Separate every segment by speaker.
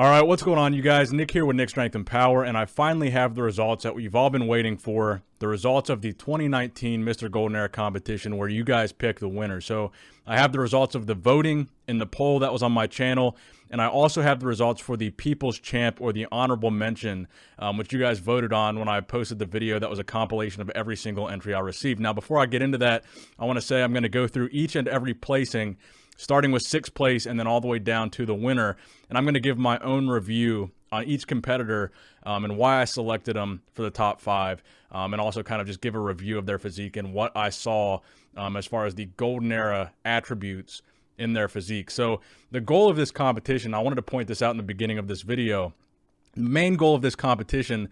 Speaker 1: All right, what's going on, you guys? Nick here with Nick Strength and Power, and I finally have the results that we've all been waiting for, the results of the 2019 Mr. Golden Era competition where you guys pick the winner. So I have the results of the voting in the poll that was on my channel, and I also have the results for the People's Champ or the honorable mention, which you guys voted on when I posted the video that was a compilation of every single entry I received. Now, before I get into that, I want to say I'm going to go through each and every placing, starting with 6th place and then all the way down to the winner. And I'm going to give my own review on each competitor and why I selected them for the top 5, and also kind of just give a review of their physique and what I saw as far as the Golden Era attributes in their physique. So the goal of this competition, I wanted to point this out in the beginning of this video, the main goal of this competition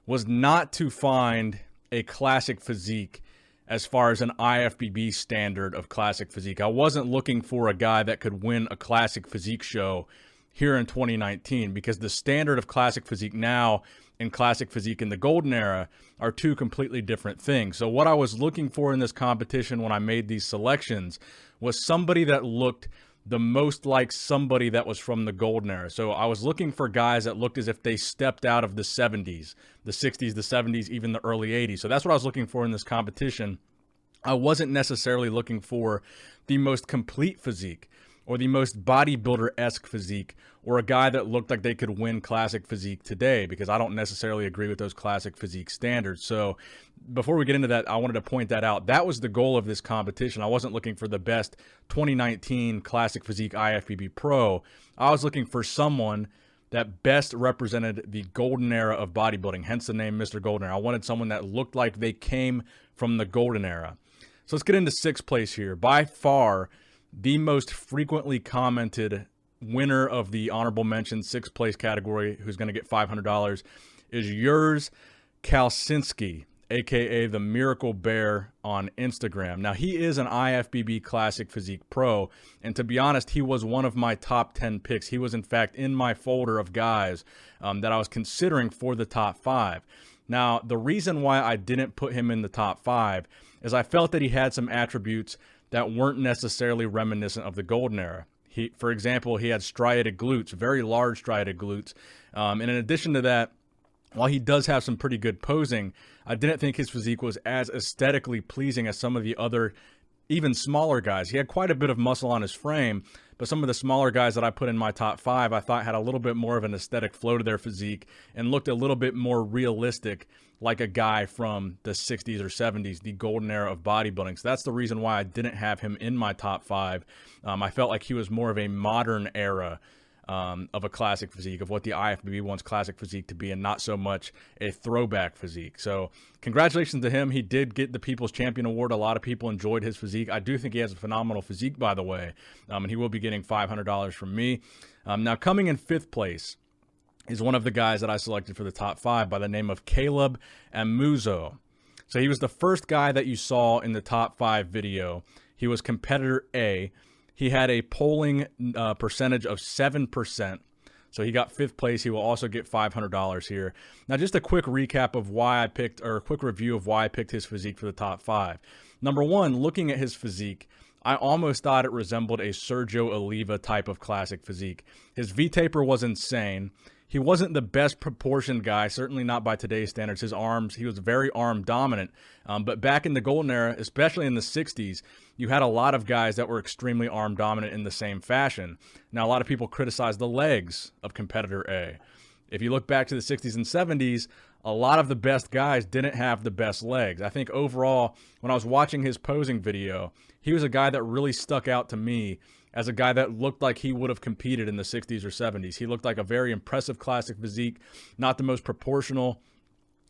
Speaker 1: was not to find a classic physique as far as an IFBB standard of classic physique. I wasn't looking for a guy that could win a classic physique show here in 2019, because the standard of classic physique now and classic physique in the Golden Era are two completely different things. So what I was looking for in this competition when I made these selections was somebody that looked the most like somebody that was from the Golden Era. So I was looking for guys that looked as if they stepped out of the 70s, the 60s, the 70s, even the early 80s. So that's what I was looking for in this competition. I wasn't necessarily looking for the most complete physique or the most bodybuilder-esque physique, or a guy that looked like they could win classic physique today, because I don't necessarily agree with those classic physique standards. So before we get into that, I wanted to point that out. That was the goal of this competition. I wasn't looking for the best 2019 classic physique IFBB pro. I was looking for someone that best represented the Golden Era of bodybuilding, hence the name Mr. Golden Era. I wanted someone that looked like they came from the Golden Era. So let's get into 6th place here. By far, the most frequently commented winner of the honorable mention 6th place category, who's going to get $500, is yours Kalsinski, aka the Miracle Bear on Instagram. Now, he is an IFBB Classic Physique Pro, and to be honest, he was one of my top 10 picks. He was, in fact, in my folder of guys that I was considering for the top 5. Now, the reason why I didn't put him in the top 5 is I felt that he had some attributes that weren't necessarily reminiscent of the Golden Era. For example, he had striated glutes, very large striated glutes. And in addition to that, while he does have some pretty good posing, I didn't think his physique was as aesthetically pleasing as some of the other, even smaller guys. He had quite a bit of muscle on his frame, but some of the smaller guys that I put in my top 5, I thought had a little bit more of an aesthetic flow to their physique and looked a little bit more realistic, like a guy from the 60s or 70s, the Golden Era of bodybuilding. So that's the reason why I didn't have him in my top 5. I felt like he was more of a modern era of a classic physique, of what the IFBB wants classic physique to be, and not so much a throwback physique. So congratulations to him. He did get the People's Champion Award. A lot of people enjoyed his physique. I do think he has a phenomenal physique, by the way, and he will be getting $500 from me. Now, coming in 5th place is one of the guys that I selected for the top 5 by the name of Caleb and Muzo. So he was the first guy that you saw in the top 5 video. He was competitor A. He had a polling percentage of 7%. So he got 5th place. He will also get $500 here. Now, just a quick recap of why I picked, or a quick review of why I picked his physique for the top 5. Number one, looking at his physique, I almost thought it resembled a Sergio Oliva type of classic physique. His V-taper was insane. He wasn't the best proportioned guy, certainly not by today's standards. His arms, he was very arm dominant. But back in the Golden Era, especially in the 60s, you had a lot of guys that were extremely arm dominant in the same fashion. Now, a lot of people criticize the legs of competitor A. If you look back to the 60s and 70s, a lot of the best guys didn't have the best legs. I think overall, when I was watching his posing video, he was a guy that really stuck out to me as a guy that looked like he would have competed in the 60s or 70s. He looked like a very impressive classic physique, not the most proportional,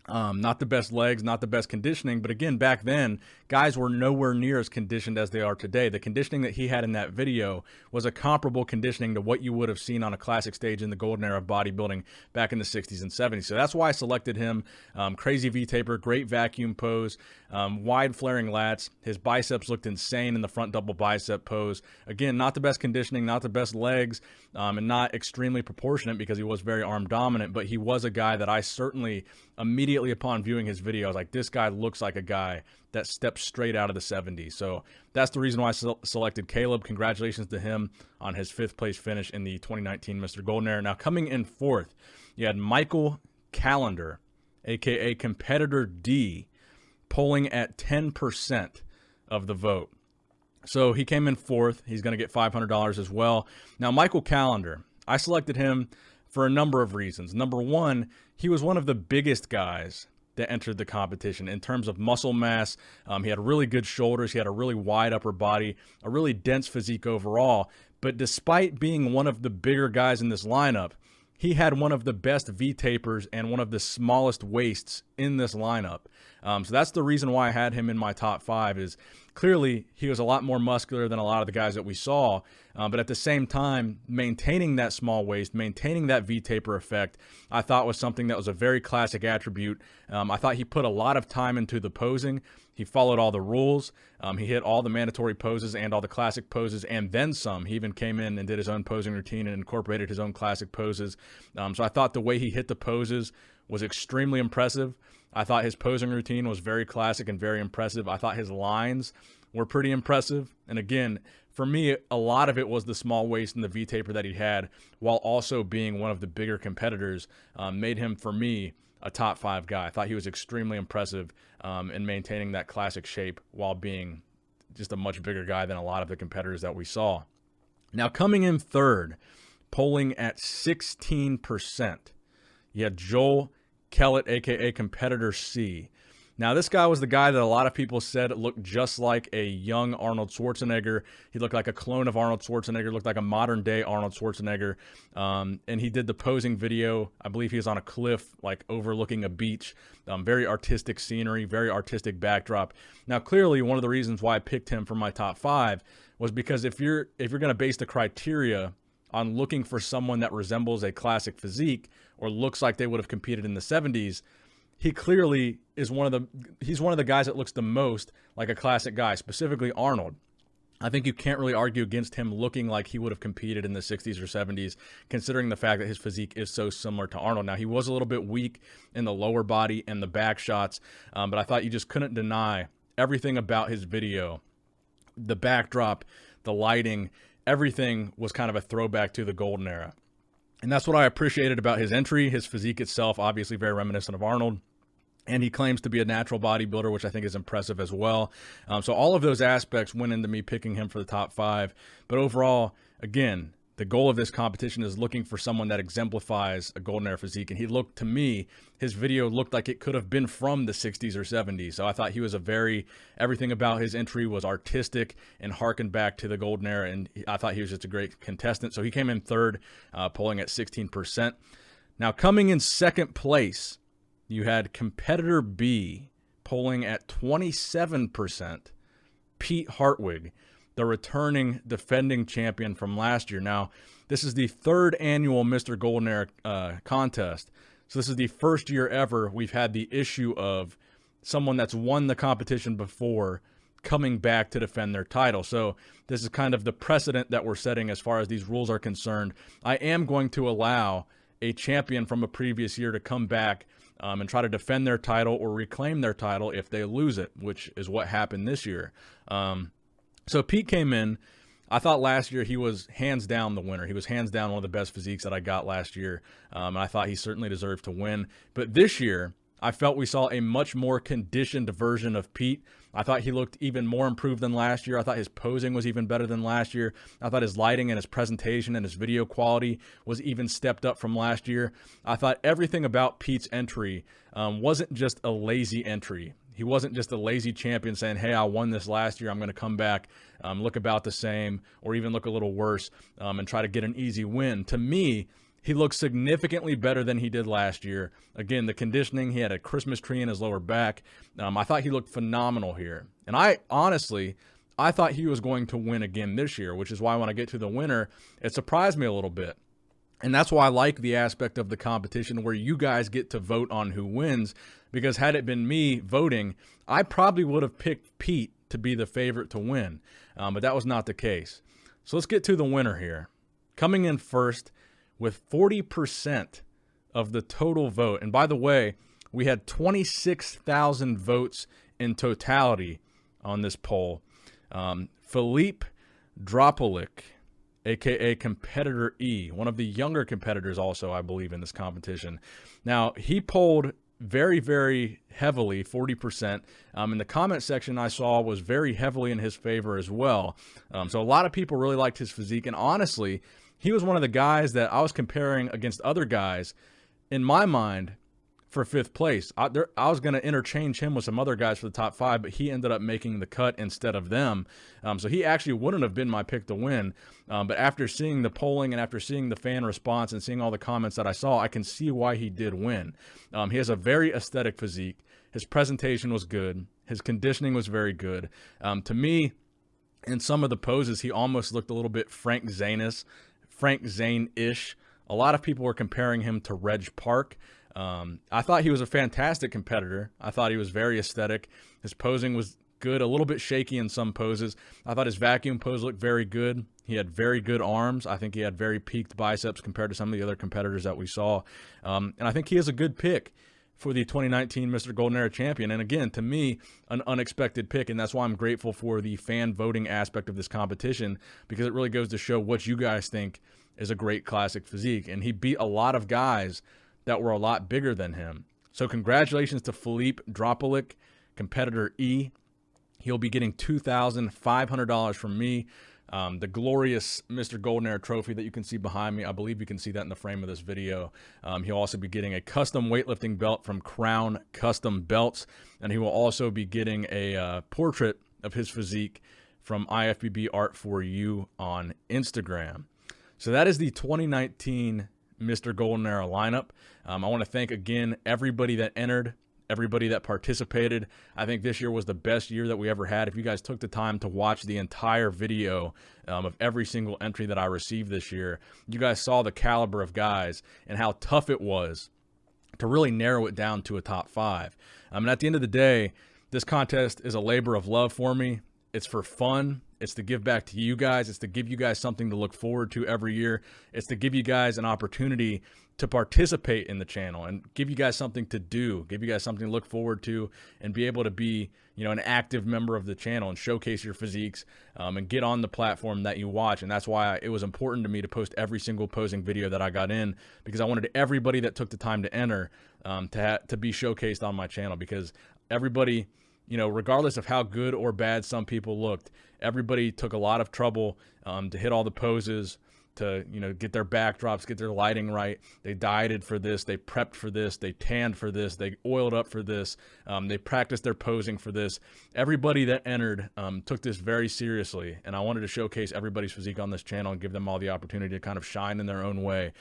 Speaker 1: not the best legs, not the best conditioning. But again, back then, guys were nowhere near as conditioned as they are today. The conditioning that he had in that video was a comparable conditioning to what you would have seen on a classic stage in the Golden Era of bodybuilding back in the 60s and 70s. So that's why I selected him. Crazy V-taper, great vacuum pose, wide flaring lats. His biceps looked insane in the front double bicep pose. Again, not the best conditioning, not the best legs, and not extremely proportionate because he was very arm dominant, but he was a guy that I certainly immediately immediately upon viewing his video, I was like, this guy looks like a guy that stepped straight out of the 70s. So that's the reason why I selected Caleb. Congratulations to him on his 5th place finish in the 2019 Mr. Golden Era. Now, coming in 4th, you had Michael Callender, aka Competitor D, polling at 10% of the vote. So he came in 4th. He's going to get $500 as well. Now, Michael Callender, I selected him for a number of reasons. Number one, he was one of the biggest guys that entered the competition in terms of muscle mass. He had really good shoulders. He had a really wide upper body, a really dense physique overall. But despite being one of the bigger guys in this lineup, he had one of the best V-tapers and one of the smallest waists in this lineup. So that's the reason why I had him in my top 5, is clearly he was a lot more muscular than a lot of the guys that we saw. But at the same time, maintaining that small waist, maintaining that V-taper effect, I thought was something that was a very classic attribute. I thought he put a lot of time into the posing. He followed all the rules. He hit all the mandatory poses and all the classic poses and then some. He even came in and did his own posing routine and incorporated his own classic poses. So I thought the way he hit the poses was extremely impressive. I thought his posing routine was very classic and very impressive. I thought his lines were pretty impressive. And again, for me, a lot of it was the small waist and the V-taper that he had, while also being one of the bigger competitors, made him, for me, a top 5 guy. I thought he was extremely impressive in maintaining that classic shape while being just a much bigger guy than a lot of the competitors that we saw. Now, coming in 3rd, polling at 16%, you had Joel Kellett, aka Competitor C. Now, this guy was the guy that a lot of people said looked just like a young Arnold Schwarzenegger. He looked like a clone of Arnold Schwarzenegger, looked like a modern-day Arnold Schwarzenegger. And he did the posing video. I believe he was on a cliff, like overlooking a beach. Very artistic scenery, very artistic backdrop. Now, clearly, one of the reasons why I picked him for my top 5 was because if you're going to base the criteria on looking for someone that resembles a classic physique or looks like they would have competed in the 70s, he clearly is one of the guys that looks the most like a classic guy, specifically Arnold. I think you can't really argue against him looking like he would have competed in the 60s or 70s, considering the fact that his physique is so similar to Arnold. Now, he was a little bit weak in the lower body and the back shots, but I thought you just couldn't deny everything about his video. The backdrop, the lighting, everything was kind of a throwback to the golden era. And that's what I appreciated about his entry. His physique itself, obviously very reminiscent of Arnold. And he claims to be a natural bodybuilder, which I think is impressive as well. So all of those aspects went into me picking him for the top 5. But overall, again, the goal of this competition is looking for someone that exemplifies a golden era physique. And he looked, to me, his video looked like it could have been from the 60s or 70s. So I thought he was everything about his entry was artistic and harkened back to the golden era. And I thought he was just a great contestant. So he came in 3rd, polling at 16%. Now, coming in 2nd place, you had Competitor B, polling at 27%, Pete Hartwig, the returning defending champion from last year. Now, this is the 3rd annual Mr. Golden Era contest. So this is the first year ever we've had the issue of someone that's won the competition before coming back to defend their title. So this is kind of the precedent that we're setting as far as these rules are concerned. I am going to allow a champion from a previous year to come back and try to defend their title or reclaim their title if they lose it, which is what happened this year. So Pete came in. I thought last year he was hands down the winner. He was hands down one of the best physiques that I got last year. And I thought he certainly deserved to win. But this year, I felt we saw a much more conditioned version of Pete. I thought he looked even more improved than last year. I thought his posing was even better than last year. I thought his lighting and his presentation and his video quality was even stepped up from last year. I thought everything about Pete's entry wasn't just a lazy entry. He wasn't just a lazy champion saying, hey, I won this last year, I'm going to come back, look about the same, or even look a little worse, and try to get an easy win. To me, he looked significantly better than he did last year. Again, the conditioning, he had a Christmas tree in his lower back. I thought he looked phenomenal here. And I thought he was going to win again this year, which is why when I get to the winner, it surprised me a little bit. And that's why I like the aspect of the competition where you guys get to vote on who wins, because had it been me voting, I probably would have picked Pete to be the favorite to win, but that was not the case. So let's get to the winner here. Coming in first with 40% of the total vote. And by the way, we had 26,000 votes in totality on this poll. Philippe Dropolik, aka Competitor E, one of the younger competitors also, I believe, in this competition. Now, he polled very, very heavily, 40%. In the comment section I saw was very heavily in his favor as well. So a lot of people really liked his physique. And honestly, he was one of the guys that I was comparing against other guys in my mind for 5th place. I was going to interchange him with some other guys for the top 5, but he ended up making the cut instead of them. So he actually wouldn't have been my pick to win. But after seeing the polling and after seeing the fan response and seeing all the comments that I saw, I can see why he did win. He has a very aesthetic physique. His presentation was good. His conditioning was very good. To me, in some of the poses, he almost looked a little bit Frank Zane-ish. A lot of people were comparing him to Reg Park. I thought he was a fantastic competitor. I thought he was very aesthetic. His posing was good, a little bit shaky in some poses. I thought his vacuum pose looked very good. He had very good arms. I think he had very peaked biceps compared to some of the other competitors that we saw. And I think he is a good pick for the 2019 Mr. Golden Era champion. And again, to me, an unexpected pick. And that's why I'm grateful for the fan voting aspect of this competition, because it really goes to show what you guys think is a great classic physique. And he beat a lot of guys that were a lot bigger than him. So congratulations to Philippe Dropolik, Competitor E. He'll be getting $2,500 from me. The glorious Mr. Golden Era trophy that you can see behind me. I believe you can see that in the frame of this video. He'll also be getting a custom weightlifting belt from Crown Custom Belts. And he will also be getting a portrait of his physique from IFBB Art for You on Instagram. So that is the 2019 Mr. Golden Era lineup. I want to thank again everybody that entered, everybody that participated. I think this year was the best year that we ever had. If you guys took the time to watch the entire video of every single entry that I received this year, you guys saw the caliber of guys and how tough it was to really narrow it down to a top 5. And at the end of the day, this contest is a labor of love for me. It's for fun. It's to give back to you guys. It's to give you guys something to look forward to every year. It's to give you guys an opportunity to participate in the channel and give you guys something to do, give you guys something to look forward to, and be able to be, an active member of the channel and showcase your physiques and get on the platform that you watch. And that's why it was important to me to post every single posing video that I got in, because I wanted everybody that took the time to enter to be showcased on my channel, because everybody, regardless of how good or bad some people looked, everybody took a lot of trouble to hit all the poses, to get their backdrops, get their lighting right. They dieted for this, they prepped for this, they tanned for this, they oiled up for this, they practiced their posing for this. Everybody that entered took this very seriously, and I wanted to showcase everybody's physique on this channel and give them all the opportunity to kind of shine in their own way.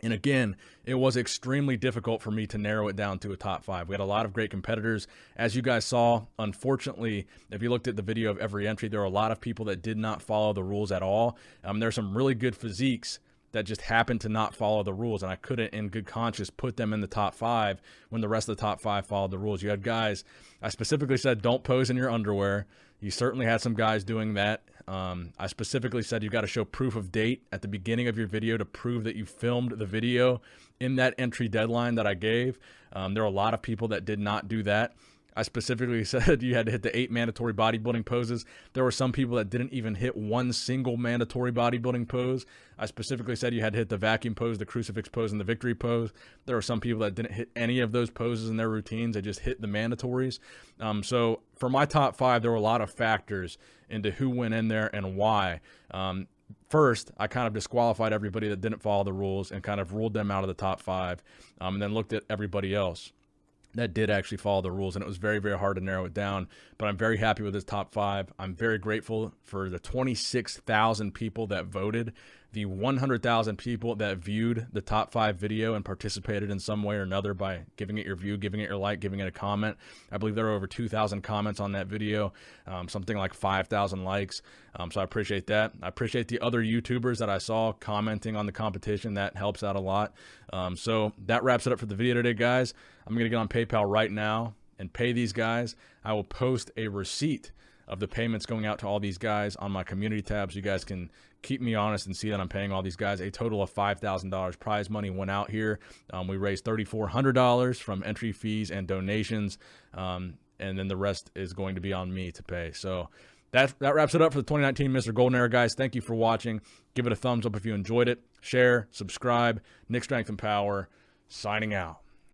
Speaker 1: And again, it was extremely difficult for me to narrow it down to a top 5. We had a lot of great competitors. As you guys saw, unfortunately, if you looked at the video of every entry, there were a lot of people that did not follow the rules at all. There are some really good physiques that just happened to not follow the rules, and I couldn't in good conscience put them in the top 5 when the rest of the top 5 followed the rules. You had guys, I specifically said, don't pose in your underwear. You certainly had some guys doing that. I specifically said you got to show proof of date at the beginning of your video to prove that you filmed the video in that entry deadline that I gave. There are a lot of people that did not do that. I specifically said you had to hit the 8 mandatory bodybuilding poses. There were some people that didn't even hit one single mandatory bodybuilding pose. I specifically said you had to hit the vacuum pose, the crucifix pose, and the victory pose. There were some people that didn't hit any of those poses in their routines. They just hit the mandatories. So for my top 5, there were a lot of factors into who went in there and why. First, I kind of disqualified everybody that didn't follow the rules and kind of ruled them out of the top 5, and then looked at everybody else that did actually follow the rules, and it was very, very hard to narrow it down. But I'm very happy with this top 5. I'm very grateful for the 26,000 people that voted, the 100,000 people that viewed the top 5 video and participated in some way or another by giving it your view, giving it your like, giving it a comment. I believe there were over 2,000 comments on that video, something like 5,000 likes. So I appreciate that. I appreciate the other YouTubers that I saw commenting on the competition. That helps out a lot. So that wraps it up for the video today, guys. I'm going to get on PayPal right now and pay these guys. I will post a receipt of the payments going out to all these guys on my community tab, so you guys can keep me honest and see that I'm paying all these guys. A total of $5,000 prize money went out here. We raised $3,400 from entry fees and donations, and then the rest is going to be on me to pay. So that wraps it up for the 2019 Mr. Golden Era, guys. Thank you for watching. Give it a thumbs up if you enjoyed it. Share, subscribe. Nick Strength and Power, signing out.